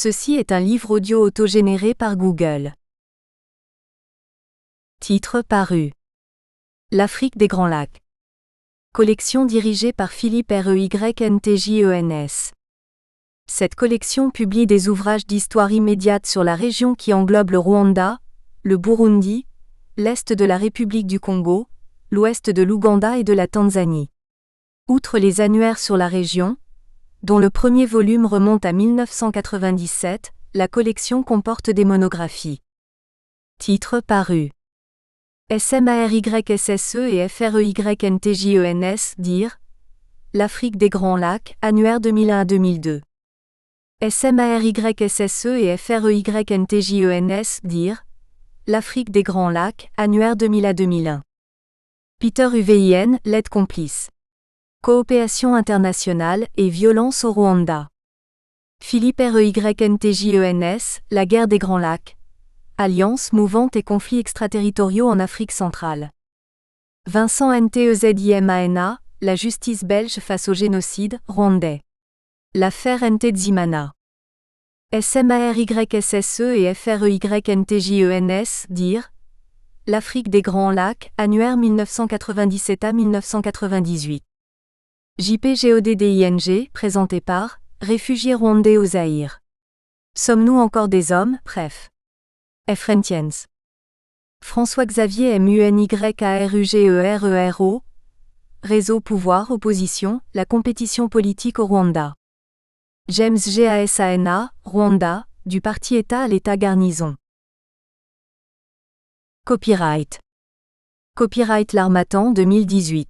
Ceci est un livre audio autogénéré par Google. Titre paru. L'Afrique des Grands Lacs. Collection dirigée par Philippe Reygtjens. Cette collection publie des ouvrages d'histoire immédiate sur la région qui englobe le Rwanda, le Burundi, l'Est de la République du Congo, l'Ouest de l'Ouganda et de la Tanzanie. Outre les annuaires sur la région, dont le premier volume remonte à 1997, la collection comporte des monographies. Titre paru. SMARYSSE et FREYNTJENS dire L'Afrique des Grands Lacs, annuaire 2001-2002. SMARYSSE et FREYNTJENS dire L'Afrique des Grands Lacs, annuaire 2000-2001. Peter Uvin, l'aide complice. Coopération internationale et violence au Rwanda. Philippe Reygtjens, la guerre des Grands Lacs. Alliances mouvantes et conflits extraterritoriaux en Afrique centrale. Vincent Ntezimana, la justice belge face au génocide rwandais. L'affaire Ntezimana. SMARYSSE et FREYNTJENS dire L'Afrique des Grands Lacs, annuaire 1997 à 1998. JPGODDING, présenté par Réfugiés rwandais au Zaïre. Sommes-nous encore des hommes, bref. Frentiens. François-Xavier MUNYARUGERERO. Réseau Pouvoir Opposition, la compétition politique au Rwanda. James GASANA, Rwanda, du parti État à l'État garnison. Copyright. Copyright L'Harmattan 2018.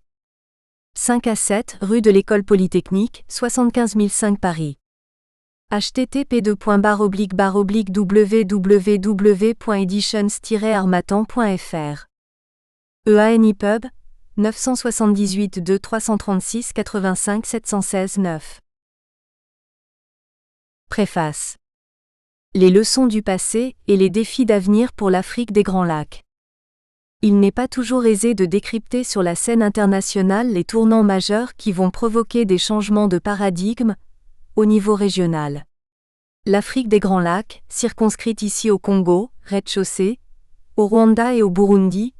5 à 7 rue de l'École Polytechnique, 75 005 Paris. http://www.editions-harmattan.fr. EANIPUB 978 2 336 85 716 9. Préface. Les leçons du passé et les défis d'avenir pour l'Afrique des Grands Lacs. Il n'est pas toujours aisé de décrypter sur la scène internationale les tournants majeurs qui vont provoquer des changements de paradigme au niveau régional. L'Afrique des Grands Lacs, circonscrite ici au Congo, rez-de-chaussée, au Rwanda et au Burundi,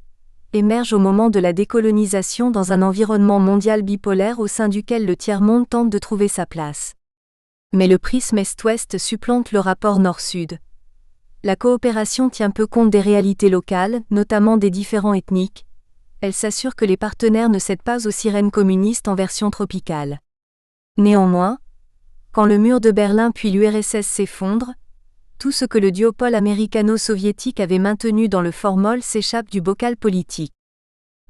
émerge au moment de la décolonisation dans un environnement mondial bipolaire au sein duquel le tiers-monde tente de trouver sa place. Mais le prisme Est-Ouest supplante le rapport Nord-Sud. La coopération tient peu compte des réalités locales, notamment des différends ethniques. Elle s'assure que les partenaires ne cèdent pas aux sirènes communistes en version tropicale. Néanmoins, quand le mur de Berlin puis l'URSS s'effondrent, tout ce que le duopole américano-soviétique avait maintenu dans le formol s'échappe du bocal politique.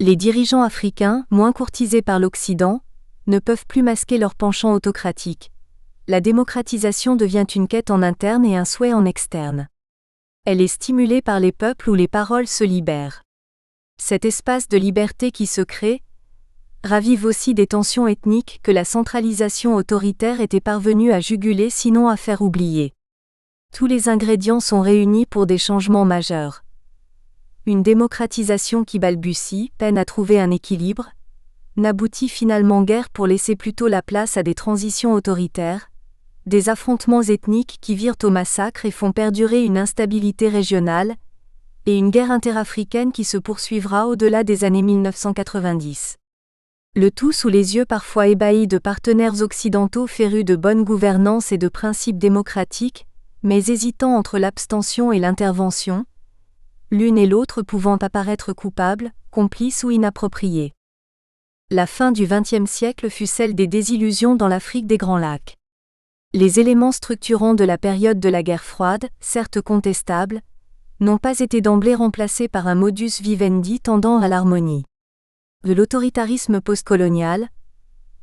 Les dirigeants africains, moins courtisés par l'Occident, ne peuvent plus masquer leur penchant autocratique. La démocratisation devient une quête en interne et un souhait en externe. Elle est stimulée par les peuples où les paroles se libèrent. Cet espace de liberté qui se crée ravive aussi des tensions ethniques que la centralisation autoritaire était parvenue à juguler sinon à faire oublier. Tous les ingrédients sont réunis pour des changements majeurs. Une démocratisation qui balbutie, peine à trouver un équilibre, n'aboutit finalement guère pour laisser plutôt la place à des transitions autoritaires, des affrontements ethniques qui virent au massacre et font perdurer une instabilité régionale, et une guerre interafricaine qui se poursuivra au-delà des années 1990. Le tout sous les yeux parfois ébahis de partenaires occidentaux férus de bonne gouvernance et de principes démocratiques, mais hésitant entre l'abstention et l'intervention, l'une et l'autre pouvant apparaître coupables, complices ou inappropriées. La fin du XXe siècle fut celle des désillusions dans l'Afrique des Grands Lacs. Les éléments structurants de la période de la guerre froide, certes contestables, n'ont pas été d'emblée remplacés par un modus vivendi tendant à l'harmonie. De l'autoritarisme postcolonial,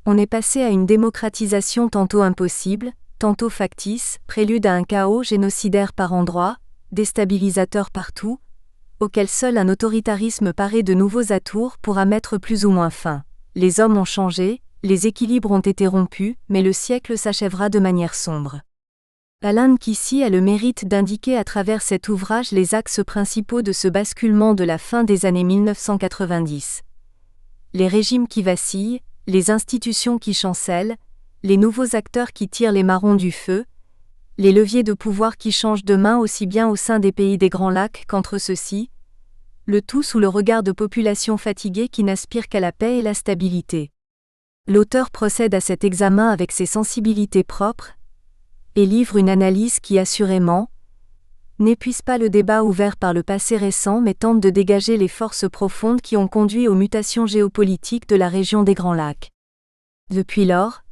on est passé à une démocratisation tantôt impossible, tantôt factice, prélude à un chaos génocidaire par endroits, déstabilisateur partout, auquel seul un autoritarisme paré de nouveaux atours pourra mettre plus ou moins fin. Les hommes ont changé, les équilibres ont été rompus, mais le siècle s'achèvera de manière sombre. Alain Nkissi a le mérite d'indiquer à travers cet ouvrage les axes principaux de ce basculement de la fin des années 1990. Les régimes qui vacillent, les institutions qui chancellent, les nouveaux acteurs qui tirent les marrons du feu, Les leviers de pouvoir qui changent de main aussi bien au sein des pays des Grands Lacs qu'entre ceux-ci, le tout sous le regard de populations fatiguées qui n'aspirent qu'à la paix et la stabilité. L'auteur procède à cet examen avec ses sensibilités propres et livre une analyse qui assurément n'épuise pas le débat ouvert par le passé récent mais tente de dégager les forces profondes qui ont conduit aux mutations géopolitiques de la région des Grands Lacs. Depuis lors,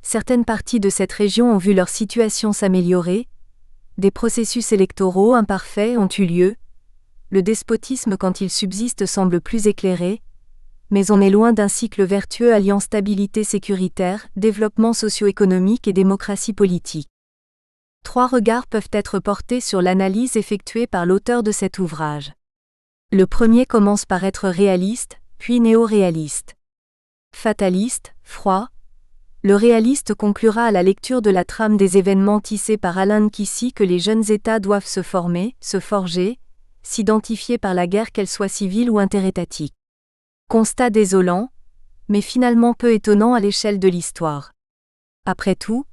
certaines parties de cette région ont vu leur situation s'améliorer, des processus électoraux imparfaits ont eu lieu, le despotisme quand il subsiste semble plus éclairé, mais on est loin d'un cycle vertueux alliant stabilité sécuritaire, développement socio-économique et démocratie politique. 3 regards peuvent être portés sur l'analyse effectuée par l'auteur de cet ouvrage. Le premier commence par être réaliste, puis néo-réaliste. Fataliste, froid. Le réaliste conclura à la lecture de la trame des événements tissés par Alan Kissy que les jeunes États doivent se former, se forger, s'identifier par la guerre qu'elle soit civile ou interétatique. Constat désolant, mais finalement peu étonnant à l'échelle de l'histoire. Après tout,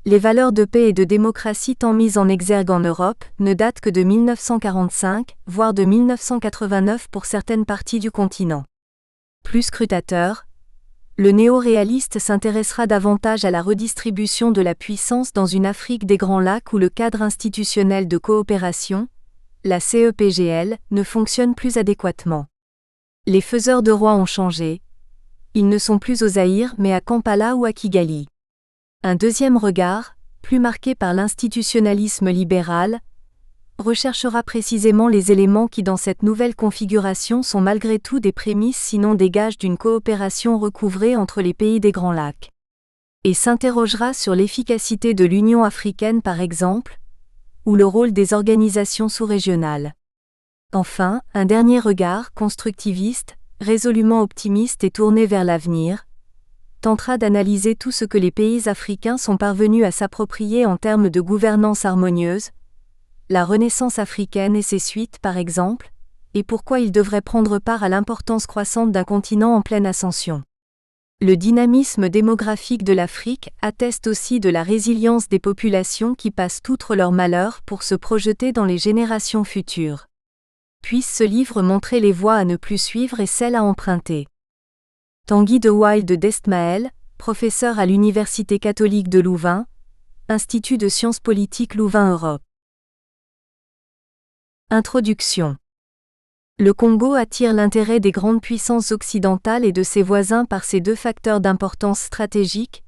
les valeurs de paix et de démocratie tant mises en exergue en Europe ne datent que de 1945, voire de 1989 pour certaines parties du continent. Plus scrutateur, le néo-réaliste s'intéressera davantage à la redistribution de la puissance dans une Afrique des Grands Lacs où le cadre institutionnel de coopération, la CEPGL, ne fonctionne plus adéquatement. Les faiseurs de rois ont changé. Ils ne sont plus au Zaïre mais à Kampala ou à Kigali. Un deuxième regard, plus marqué par l'institutionnalisme libéral, recherchera précisément les éléments qui dans cette nouvelle configuration sont malgré tout des prémices sinon des gages d'une coopération recouvrée entre les pays des Grands Lacs. Et s'interrogera sur l'efficacité de l'Union africaine par exemple, ou le rôle des organisations sous-régionales. Enfin, un dernier regard, constructiviste, résolument optimiste et tourné vers l'avenir, tentera d'analyser tout ce que les pays africains sont parvenus à s'approprier en termes de gouvernance harmonieuse, la Renaissance africaine et ses suites par exemple, et pourquoi ils devraient prendre part à l'importance croissante d'un continent en pleine ascension. Le dynamisme démographique de l'Afrique atteste aussi de la résilience des populations qui passent outre leurs malheurs pour se projeter dans les générations futures. Puisse ce livre montrer les voies à ne plus suivre et celles à emprunter. Tanguy de Wild d'Estmaël, professeur à l'Université catholique de Louvain, Institut de sciences politiques Louvain-Europe. Introduction. Le Congo attire l'intérêt des grandes puissances occidentales et de ses voisins par ses 2 facteurs d'importance stratégique,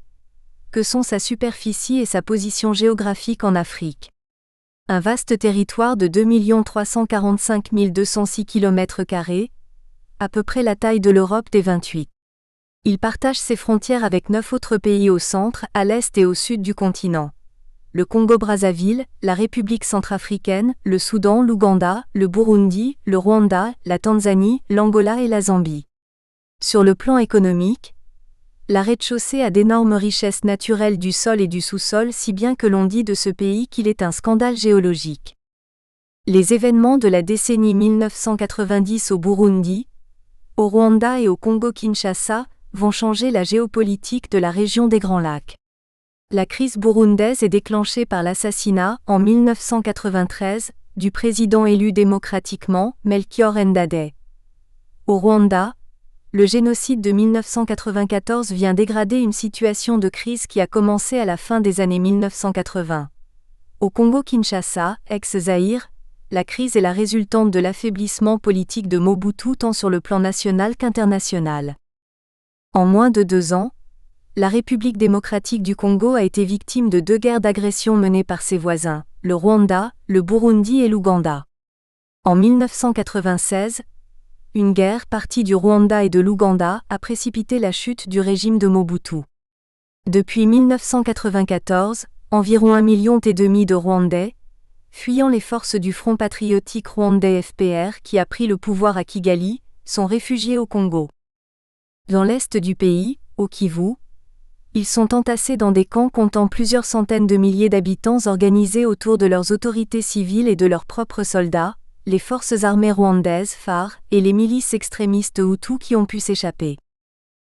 que sont sa superficie et sa position géographique en Afrique. Un vaste territoire de 2 345 206 km², à peu près la taille de l'Europe des 28. Il partage ses frontières avec 9 autres pays au centre, à l'est et au sud du continent. Le Congo-Brazzaville, la République centrafricaine, le Soudan, l'Ouganda, le Burundi, le Rwanda, la Tanzanie, l'Angola et la Zambie. Sur le plan économique, la rez-de-chaussée a d'énormes richesses naturelles du sol et du sous-sol si bien que l'on dit de ce pays qu'il est un scandale géologique. Les événements de la décennie 1990 au Burundi, au Rwanda et au Congo-Kinshasa vont changer la géopolitique de la région des Grands Lacs. La crise burundaise est déclenchée par l'assassinat, en 1993, du président élu démocratiquement, Melchior Ndadaye. Au Rwanda, le génocide de 1994 vient dégrader une situation de crise qui a commencé à la fin des années 1980. Au Congo-Kinshasa, ex-Zaïre, la crise est la résultante de l'affaiblissement politique de Mobutu tant sur le plan national qu'international. En moins de 2 ans, la République démocratique du Congo a été victime de 2 guerres d'agression menées par ses voisins, le Rwanda, le Burundi et l'Ouganda. En 1996, une guerre partie du Rwanda et de l'Ouganda a précipité la chute du régime de Mobutu. Depuis 1994, environ 1,5 million de Rwandais, fuyant les forces du Front patriotique rwandais FPR qui a pris le pouvoir à Kigali, sont réfugiés au Congo. Dans l'est du pays, au Kivu, ils sont entassés dans des camps comptant plusieurs centaines de milliers d'habitants organisés autour de leurs autorités civiles et de leurs propres soldats, les forces armées rwandaises FAR et les milices extrémistes Hutus qui ont pu s'échapper.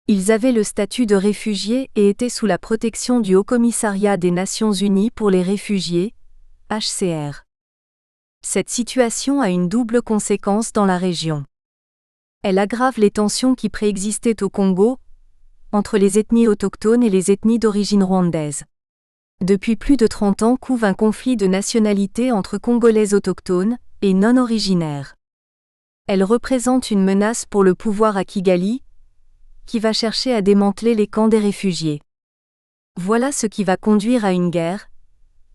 Ils avaient le statut de réfugiés et étaient sous la protection du Haut-Commissariat des Nations Unies pour les réfugiés, HCR. Cette situation a une double conséquence dans la région. Elle aggrave les tensions qui préexistaient au Congo, entre les ethnies autochtones et les ethnies d'origine rwandaise. Depuis plus de 30 ans couve un conflit de nationalité entre Congolais autochtones et non originaires. Elle représente une menace pour le pouvoir à Kigali, qui va chercher à démanteler les camps des réfugiés. Voilà ce qui va conduire à une guerre,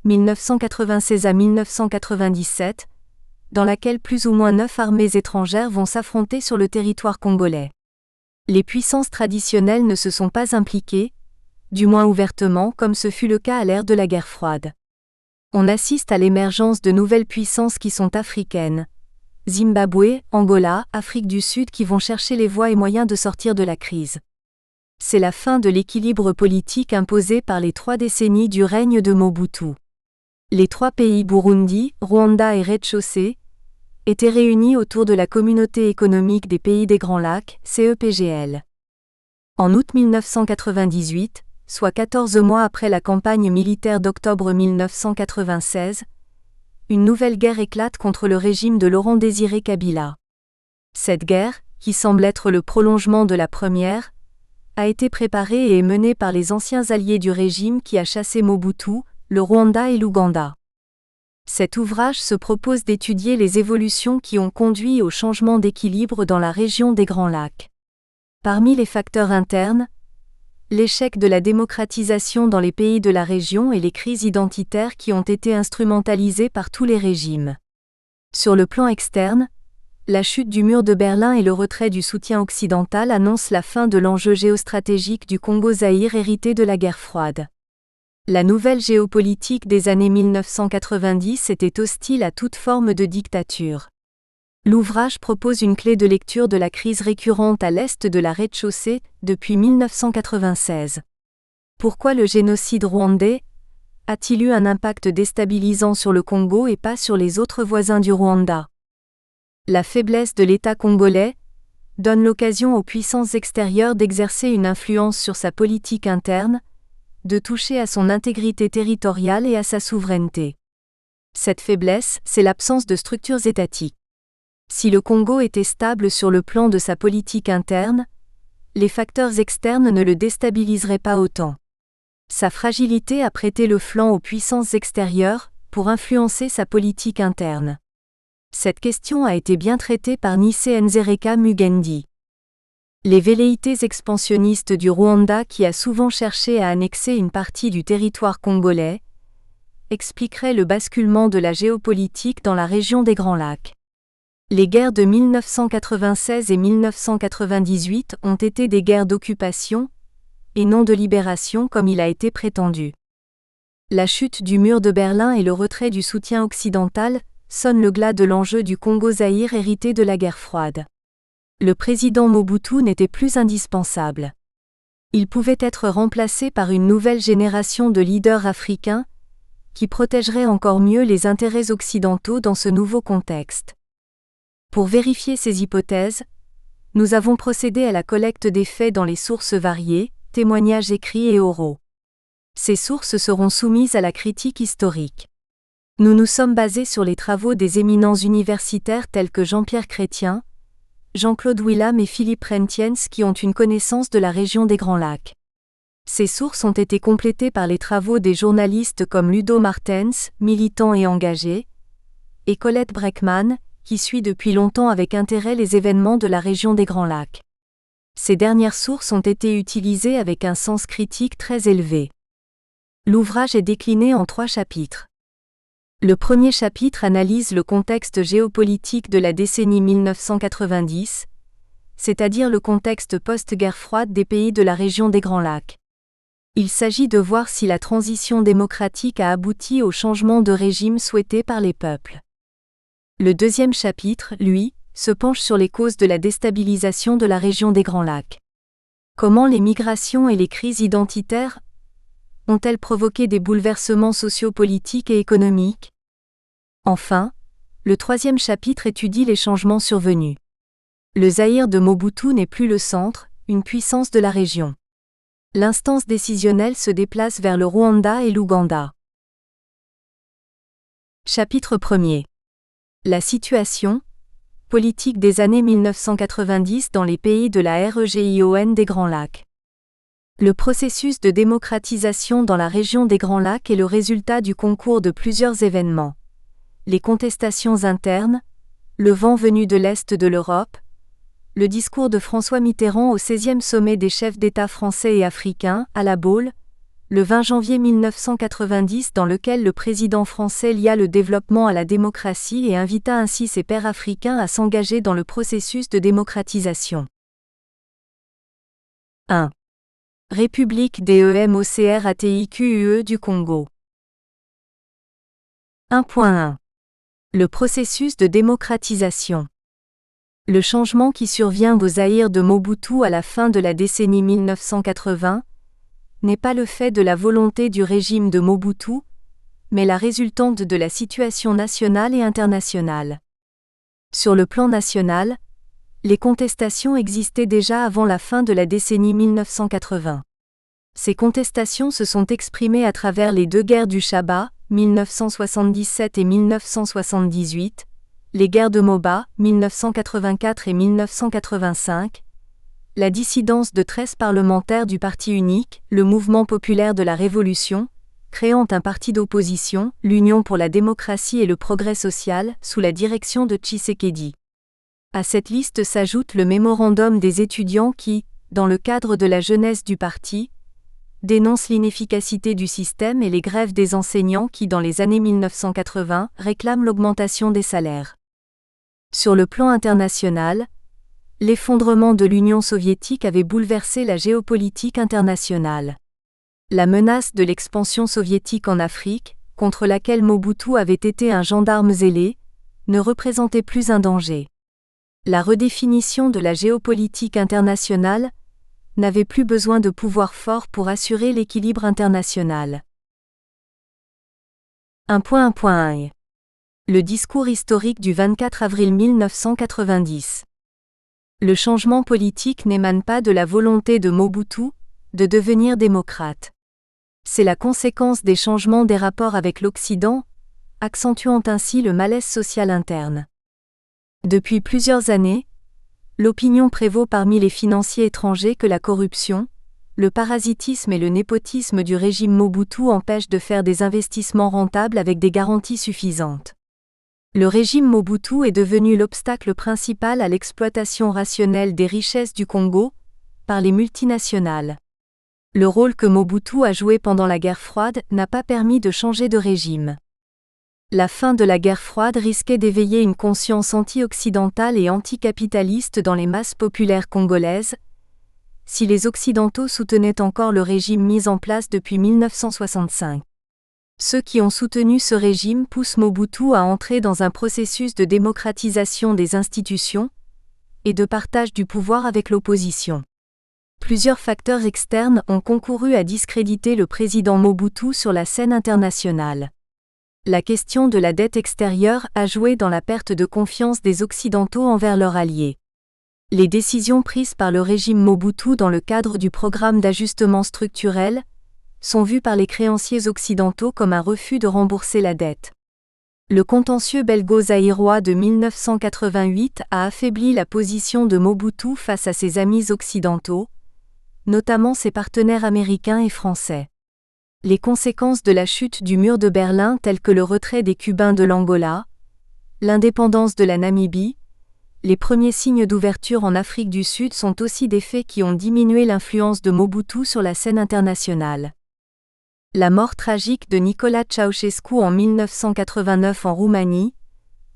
1996 à 1997, dans laquelle plus ou moins 9 armées étrangères vont s'affronter sur le territoire congolais. Les puissances traditionnelles ne se sont pas impliquées, du moins ouvertement comme ce fut le cas à l'ère de la guerre froide. On assiste à l'émergence de nouvelles puissances qui sont africaines, Zimbabwe, Angola, Afrique du Sud qui vont chercher les voies et moyens de sortir de la crise. C'est la fin de l'équilibre politique imposé par les 3 décennies du règne de Mobutu. Les 3 pays Burundi, Rwanda et Rez-de-Chaussée étaient réunis autour de la Communauté économique des pays des Grands Lacs, CEPGL. En août 1998, soit 14 mois après la campagne militaire d'octobre 1996, une nouvelle guerre éclate contre le régime de Laurent-Désiré Kabila. Cette guerre, qui semble être le prolongement de la première, a été préparée et est menée par les anciens alliés du régime qui a chassé Mobutu, le Rwanda et l'Ouganda. Cet ouvrage se propose d'étudier les évolutions qui ont conduit au changement d'équilibre dans la région des Grands Lacs. Parmi les facteurs internes, l'échec de la démocratisation dans les pays de la région et les crises identitaires qui ont été instrumentalisées par tous les régimes. Sur le plan externe, la chute du mur de Berlin et le retrait du soutien occidental annoncent la fin de l'enjeu géostratégique du Congo-Zaïre hérité de la guerre froide. La nouvelle géopolitique des années 1990 était hostile à toute forme de dictature. L'ouvrage propose une clé de lecture de la crise récurrente à l'est de la Rez-de-Chaussée depuis 1996. Pourquoi le génocide rwandais a-t-il eu un impact déstabilisant sur le Congo et pas sur les autres voisins du Rwanda? La faiblesse de l'État congolais donne l'occasion aux puissances extérieures d'exercer une influence sur sa politique interne, de toucher à son intégrité territoriale et à sa souveraineté. Cette faiblesse, c'est l'absence de structures étatiques. Si le Congo était stable sur le plan de sa politique interne, les facteurs externes ne le déstabiliseraient pas autant. Sa fragilité a prêté le flanc aux puissances extérieures pour influencer sa politique interne. Cette question a été bien traitée par Nsereka Mugendi. Les velléités expansionnistes du Rwanda qui a souvent cherché à annexer une partie du territoire congolais expliqueraient le basculement de la géopolitique dans la région des Grands Lacs. Les guerres de 1996 et 1998 ont été des guerres d'occupation, et non de libération comme il a été prétendu. La chute du mur de Berlin et le retrait du soutien occidental sonnent le glas de l'enjeu du Congo-Zaïre hérité de la guerre froide. Le président Mobutu n'était plus indispensable. Il pouvait être remplacé par une nouvelle génération de leaders africains, qui protégeraient encore mieux les intérêts occidentaux dans ce nouveau contexte. Pour vérifier ces hypothèses, nous avons procédé à la collecte des faits dans les sources variées, témoignages écrits et oraux. Ces sources seront soumises à la critique historique. Nous nous sommes basés sur les travaux des éminents universitaires tels que Jean-Pierre Chrétien, Jean-Claude Willam et Philippe Rentiens qui ont une connaissance de la région des Grands Lacs. Ces sources ont été complétées par les travaux des journalistes comme Ludo Martens, militant et engagé, et Colette Breckman, qui suit depuis longtemps avec intérêt les événements de la région des Grands Lacs. Ces dernières sources ont été utilisées avec un sens critique très élevé. L'ouvrage est décliné en 3 chapitres. Le premier chapitre analyse le contexte géopolitique de la décennie 1990, c'est-à-dire le contexte post-guerre froide des pays de la région des Grands Lacs. Il s'agit de voir si la transition démocratique a abouti au changement de régime souhaité par les peuples. Le deuxième chapitre, lui, se penche sur les causes de la déstabilisation de la région des Grands Lacs. Comment les migrations et les crises identitaires ont-elles provoqué des bouleversements sociopolitiques et économiques? Enfin, le troisième chapitre étudie les changements survenus. Le Zaïre de Mobutu n'est plus le centre, une puissance de la région. L'instance décisionnelle se déplace vers le Rwanda et l'Ouganda. Chapitre 1er. La situation politique des années 1990 dans les pays de la région des Grands Lacs. Le processus de démocratisation dans la région des Grands Lacs est le résultat du concours de plusieurs événements. Les contestations internes, le vent venu de l'Est de l'Europe, le discours de François Mitterrand au 16e sommet des chefs d'État français et africains, à La Baule, le 20 janvier 1990 dans lequel le président français lia le développement à la démocratie et invita ainsi ses pairs africains à s'engager dans le processus de démocratisation. 1. République démocratique du Congo. 1.1. Le processus de démocratisation. Le changement qui survient au Zaïre de Mobutu à la fin de la décennie 1980 n'est pas le fait de la volonté du régime de Mobutu, mais la résultante de la situation nationale et internationale. Sur le plan national, les contestations existaient déjà avant la fin de la décennie 1980. Ces contestations se sont exprimées à travers les deux guerres du Chaba, 1977 et 1978, les guerres de Moba, 1984 et 1985, la dissidence de 13 parlementaires du Parti unique, le Mouvement populaire de la Révolution, créant un parti d'opposition, l'Union pour la démocratie et le progrès social, sous la direction de Tshisekedi. À cette liste s'ajoute le mémorandum des étudiants qui, dans le cadre de la jeunesse du parti, dénonce l'inefficacité du système et les grèves des enseignants qui, dans les années 1980, réclament l'augmentation des salaires. Sur le plan international, l'effondrement de l'Union soviétique avait bouleversé la géopolitique internationale. La menace de l'expansion soviétique en Afrique, contre laquelle Mobutu avait été un gendarme zélé, ne représentait plus un danger. La redéfinition de la géopolitique internationale n'avait plus besoin de pouvoirs forts pour assurer l'équilibre international. 1.1. Le discours historique du 24 avril 1990. Le changement politique n'émane pas de la volonté de Mobutu de devenir démocrate. C'est la conséquence des changements des rapports avec l'Occident, accentuant ainsi le malaise social interne. Depuis plusieurs années, l'opinion prévaut parmi les financiers étrangers que la corruption, le parasitisme et le népotisme du régime Mobutu empêchent de faire des investissements rentables avec des garanties suffisantes. Le régime Mobutu est devenu l'obstacle principal à l'exploitation rationnelle des richesses du Congo par les multinationales. Le rôle que Mobutu a joué pendant la guerre froide n'a pas permis de changer de régime. La fin de la guerre froide risquait d'éveiller une conscience anti-occidentale et anticapitaliste dans les masses populaires congolaises, si les Occidentaux soutenaient encore le régime mis en place depuis 1965. Ceux qui ont soutenu ce régime poussent Mobutu à entrer dans un processus de démocratisation des institutions et de partage du pouvoir avec l'opposition. Plusieurs facteurs externes ont concouru à discréditer le président Mobutu sur la scène internationale. La question de la dette extérieure a joué dans la perte de confiance des Occidentaux envers leurs alliés. Les décisions prises par le régime Mobutu dans le cadre du programme d'ajustement structurel sont vues par les créanciers occidentaux comme un refus de rembourser la dette. Le contentieux belgo-zaïrois de 1988 a affaibli la position de Mobutu face à ses amis occidentaux, notamment ses partenaires américains et français. Les conséquences de la chute du mur de Berlin telles que le retrait des Cubains de l'Angola, l'indépendance de la Namibie, les premiers signes d'ouverture en Afrique du Sud sont aussi des faits qui ont diminué l'influence de Mobutu sur la scène internationale. La mort tragique de Nicolae Ceausescu en 1989 en Roumanie,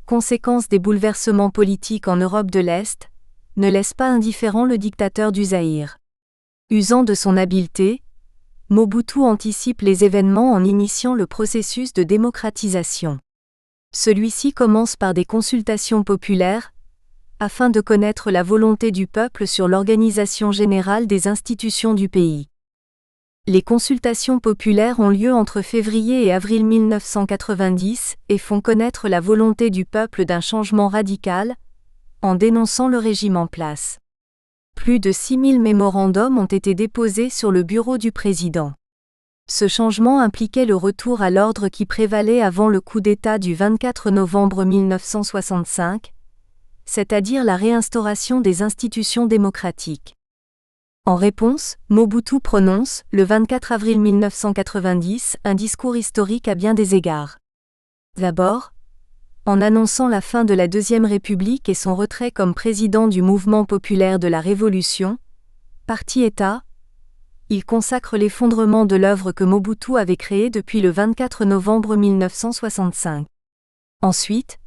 conséquence des bouleversements politiques en Europe de l'Est, ne laisse pas indifférent le dictateur du Zaïre. Usant de son habileté, Mobutu anticipe les événements en initiant le processus de démocratisation. Celui-ci commence par des consultations populaires, afin de connaître la volonté du peuple sur l'organisation générale des institutions du pays. Les consultations populaires ont lieu entre février et avril 1990 et font connaître la volonté du peuple d'un changement radical, en dénonçant le régime en place. Plus de 6000 mémorandums ont été déposés sur le bureau du président. Ce changement impliquait le retour à l'ordre qui prévalait avant le coup d'État du 24 novembre 1965, c'est-à-dire la réinstauration des institutions démocratiques. En réponse, Mobutu prononce, le 24 avril 1990, un discours historique à bien des égards. D'abord, en annonçant la fin de la Deuxième République et son retrait comme président du Mouvement populaire de la Révolution, parti-État, il consacre l'effondrement de l'œuvre que Mobutu avait créée depuis le 24 novembre 1965. Ensuite,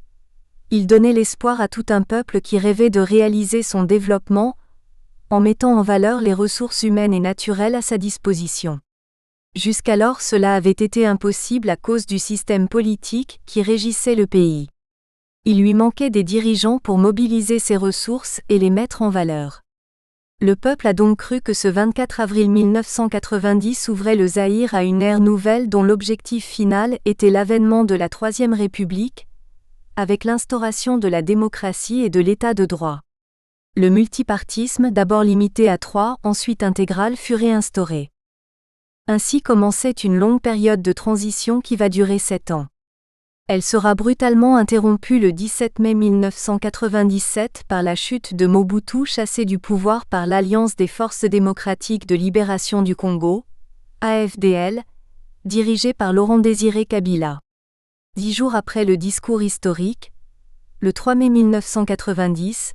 il donnait l'espoir à tout un peuple qui rêvait de réaliser son développement, en mettant en valeur les ressources humaines et naturelles à sa disposition. Jusqu'alors cela avait été impossible à cause du système politique qui régissait le pays. Il lui manquait des dirigeants pour mobiliser ces ressources et les mettre en valeur. Le peuple a donc cru que ce 24 avril 1990 ouvrait le Zaïre à une ère nouvelle dont l'objectif final était l'avènement de la Troisième République, avec l'instauration de la démocratie et de l'état de droit. Le multipartisme, d'abord limité à 3, ensuite intégral, fut réinstauré. Ainsi commençait une longue période de transition qui va durer 7 ans. Elle sera brutalement interrompue le 17 mai 1997 par la chute de Mobutu chassé du pouvoir par l'Alliance des Forces démocratiques de libération du Congo, AFDL, dirigée par Laurent-Désiré Kabila. 10 jours après le discours historique, le 3 mai 1990,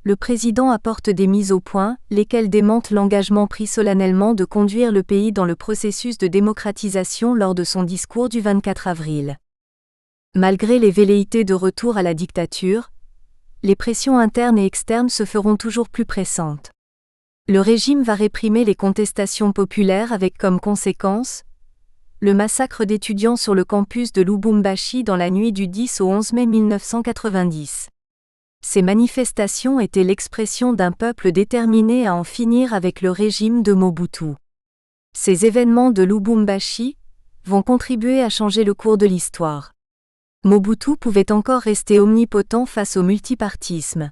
le président apporte des mises au point, lesquelles démentent l'engagement pris solennellement de conduire le pays dans le processus de démocratisation lors de son discours du 24 avril. Malgré les velléités de retour à la dictature, les pressions internes et externes se feront toujours plus pressantes. Le régime va réprimer les contestations populaires avec comme conséquence le massacre d'étudiants sur le campus de Lubumbashi dans la nuit du 10 au 11 mai 1990. Ces manifestations étaient l'expression d'un peuple déterminé à en finir avec le régime de Mobutu. Ces événements de Lubumbashi vont contribuer à changer le cours de l'histoire. Mobutu pouvait encore rester omnipotent face au multipartisme.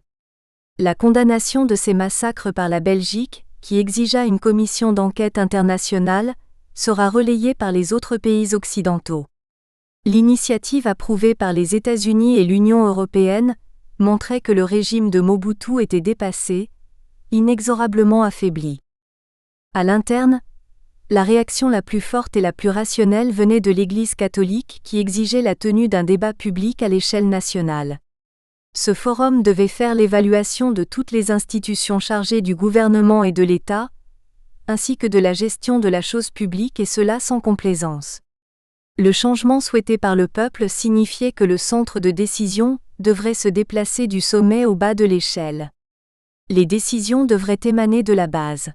La condamnation de ces massacres par la Belgique, qui exigea une commission d'enquête internationale, sera relayée par les autres pays occidentaux. L'initiative approuvée par les États-Unis et l'Union européenne montrait que le régime de Mobutu était dépassé, inexorablement affaibli. À l'interne, la réaction la plus forte et la plus rationnelle venait de l'Église catholique qui exigeait la tenue d'un débat public à l'échelle nationale. Ce forum devait faire l'évaluation de toutes les institutions chargées du gouvernement et de l'État, ainsi que de la gestion de la chose publique et cela sans complaisance. Le changement souhaité par le peuple signifiait que le centre de décision devrait se déplacer du sommet au bas de l'échelle. Les décisions devraient émaner de la base.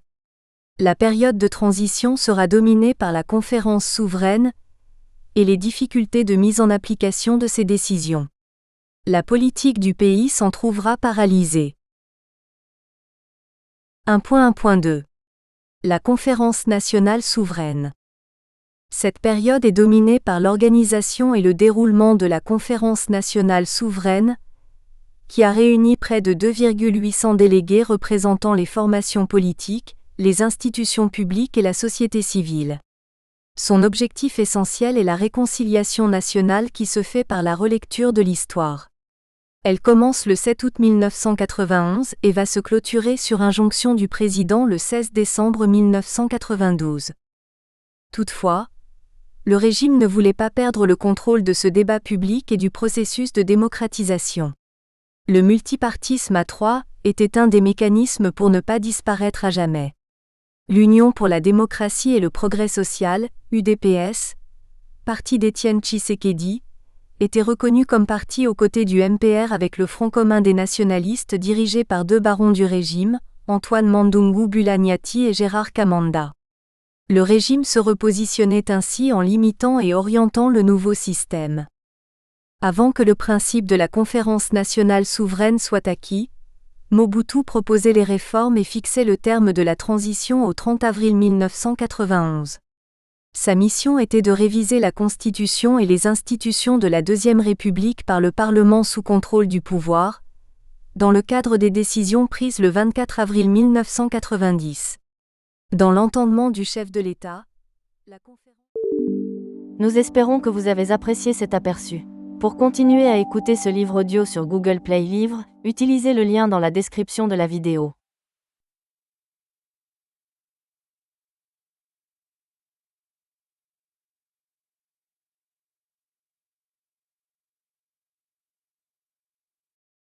La période de transition sera dominée par la conférence souveraine et les difficultés de mise en application de ces décisions. La politique du pays s'en trouvera paralysée. 1.1.2 La conférence nationale souveraine. Cette période est dominée par l'organisation et le déroulement de la Conférence nationale souveraine, qui a réuni près de 2,800 délégués représentant les formations politiques, les institutions publiques et la société civile. Son objectif essentiel est la réconciliation nationale qui se fait par la relecture de l'histoire. Elle commence le 7 août 1991 et va se clôturer sur injonction du président le 16 décembre 1992. Toutefois, le régime ne voulait pas perdre le contrôle de ce débat public et du processus de démocratisation. Le multipartisme à 3 était un des mécanismes pour ne pas disparaître à jamais. L'Union pour la démocratie et le progrès social, UDPS, parti d'Étienne Tshisekedi, était reconnu comme parti aux côtés du MPR avec le Front commun des nationalistes dirigé par 2 barons du régime, Antoine Mandungu Bulanyati et Gérard Kamanda. Le régime se repositionnait ainsi en limitant et orientant le nouveau système. Avant que le principe de la conférence nationale souveraine soit acquis, Mobutu proposait les réformes et fixait le terme de la transition au 30 avril 1991. Sa mission était de réviser la Constitution et les institutions de la Deuxième République par le Parlement sous contrôle du pouvoir, dans le cadre des décisions prises le 24 avril 1990. Dans l'entendement du chef de l'État, la conférence... Nous espérons que vous avez apprécié cet aperçu. Pour continuer à écouter ce livre audio sur Google Play Livres, utilisez le lien dans la description de la vidéo.